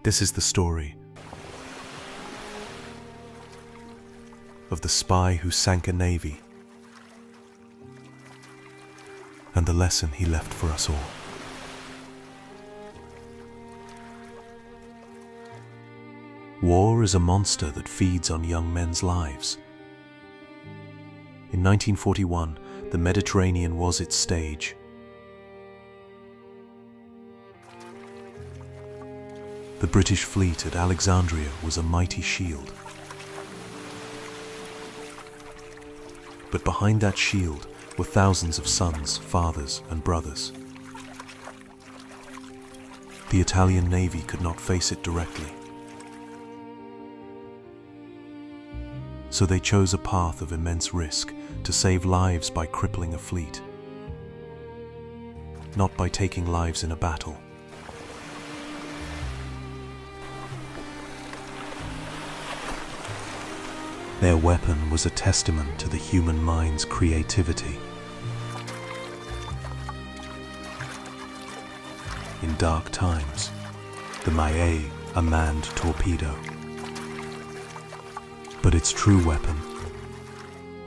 This is the story of the spy who sank a navy and the lesson he left for us all. War is a monster that feeds on young men's lives. In 1941, the Mediterranean was its stage. The British fleet at Alexandria was a mighty shield. But behind that shield were thousands of sons, fathers, and brothers. The Italian Navy could not face it directly. So they chose a path of immense risk to save lives by crippling a fleet, not by taking lives in a battle. Their weapon was a testament to the human mind's creativity. In dark times, the WWII, a manned torpedo. But its true weapon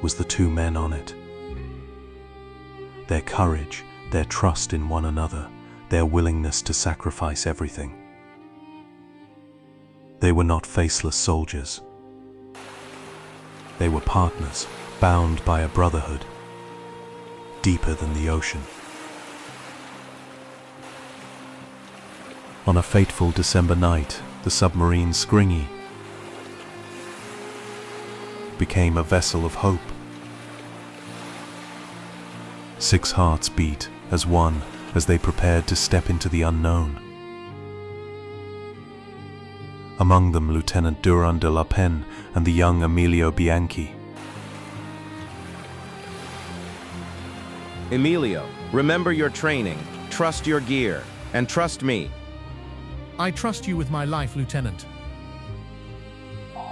was the two men on it. Their courage, their trust in one another, their willingness to sacrifice everything. They were not faceless soldiers. They were partners, bound by a brotherhood, deeper than the ocean. On a fateful December night, the submarine Scringy became a vessel of hope. 6 hearts beat as one as they prepared to step into the unknown. Among them Lieutenant Durand de la Penne and the young Emilio Bianchi. Emilio, remember your training, trust your gear, and trust me. I trust you with my life, Lieutenant.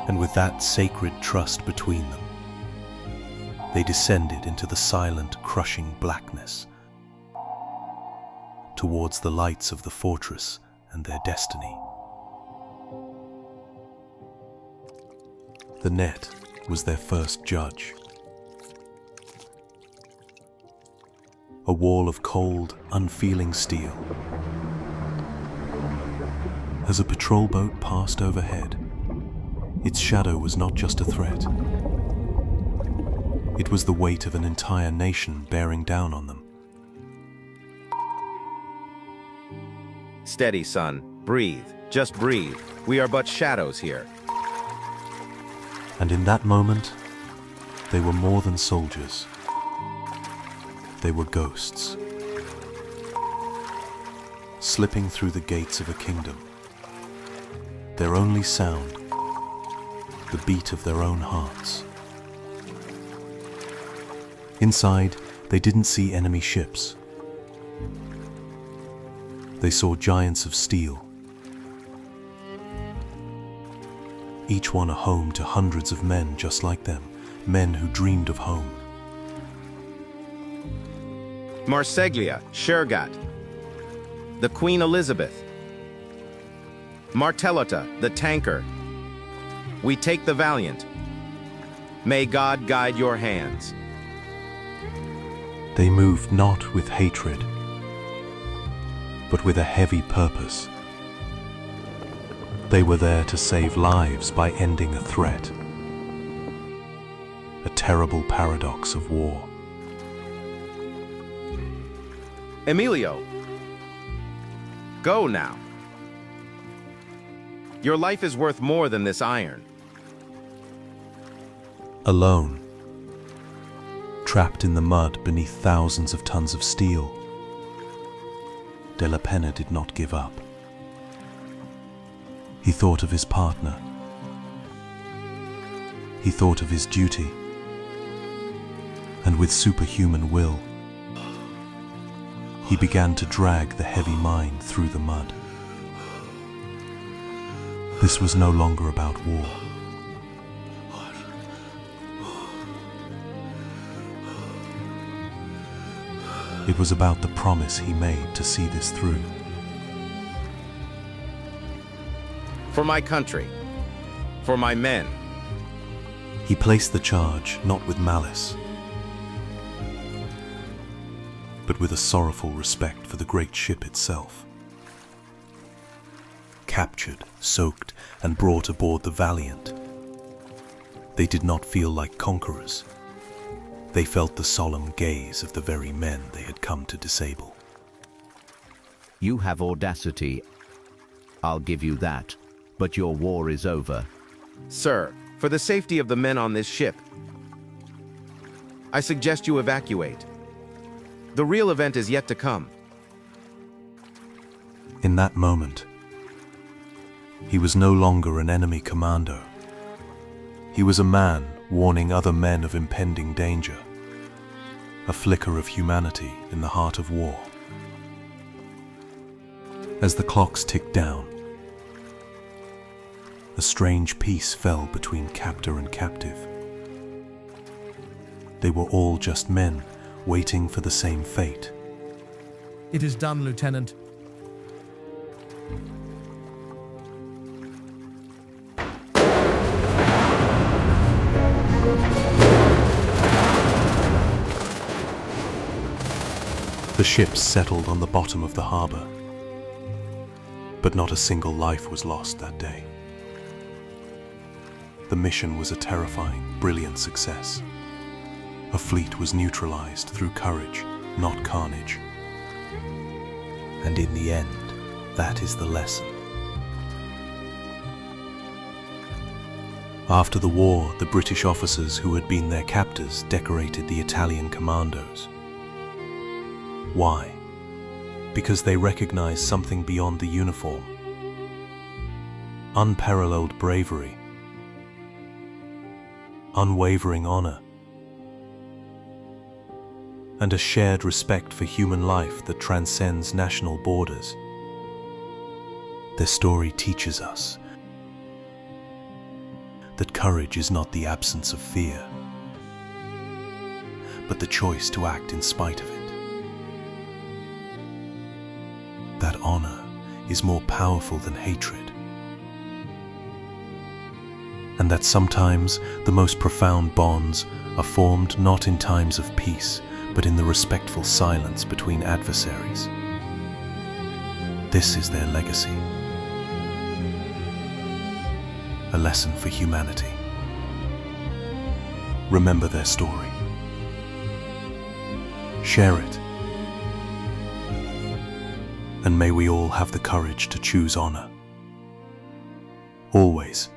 And with that sacred trust between them, they descended into the silent, crushing blackness, towards the lights of the fortress and their destiny. The net was their first judge. A wall of cold, unfeeling steel. As a patrol boat passed overhead, its shadow was not just a threat. It was the weight of an entire nation bearing down on them. Steady, son. Breathe. Just breathe. We are but shadows here. And in that moment, they were more than soldiers. They were ghosts, slipping through the gates of a kingdom. Their only sound, the beat of their own hearts. Inside, they didn't see enemy ships. They saw giants of steel, each one a home to hundreds of men just like them, men who dreamed of home. Marseglia, Shergat, the Queen Elizabeth, Martellota, the tanker. We take the Valiant. May God guide your hands. They moved not with hatred, but with a heavy purpose. They were there to save lives by ending a threat, a terrible paradox of war. Emilio, go now. Your life is worth more than this iron. Alone, trapped in the mud beneath thousands of tons of steel, De la Penne did not give up. He thought of his partner. He thought of his duty. And with superhuman will, he began to drag the heavy mine through the mud. This was no longer about war. It was about the promise he made to see this through. For my country. For my men. He placed the charge not with malice, but with a sorrowful respect for the great ship itself. Captured, soaked, and brought aboard the Valiant, they did not feel like conquerors. They felt the solemn gaze of the very men they had come to disable. You have audacity, I'll give you that, but your war is over. Sir, for the safety of the men on this ship, I suggest you evacuate. The real event is yet to come. In that moment, he was no longer an enemy commando. He was a man warning other men of impending danger, a flicker of humanity in the heart of war. As the clocks ticked down, a strange peace fell between captor and captive. They were all just men waiting for the same fate. It is done, Lieutenant. The ships settled on the bottom of the harbor, but not a single life was lost that day. The mission was a terrifying, brilliant success. A fleet was neutralized through courage, not carnage. And in the end, that is the lesson. After the war, the British officers who had been their captors decorated the Italian commandos. Why? Because they recognized something beyond the uniform. Unparalleled bravery, unwavering honor, and a shared respect for human life that transcends national borders. Their story teaches us that courage is not the absence of fear, but the choice to act in spite of it. That honor is more powerful than hatred, and that sometimes the most profound bonds are formed not in times of peace, but in the respectful silence between adversaries. This is their legacy, a lesson for humanity. Remember their story. Share it. And may we all have the courage to choose honor. Always.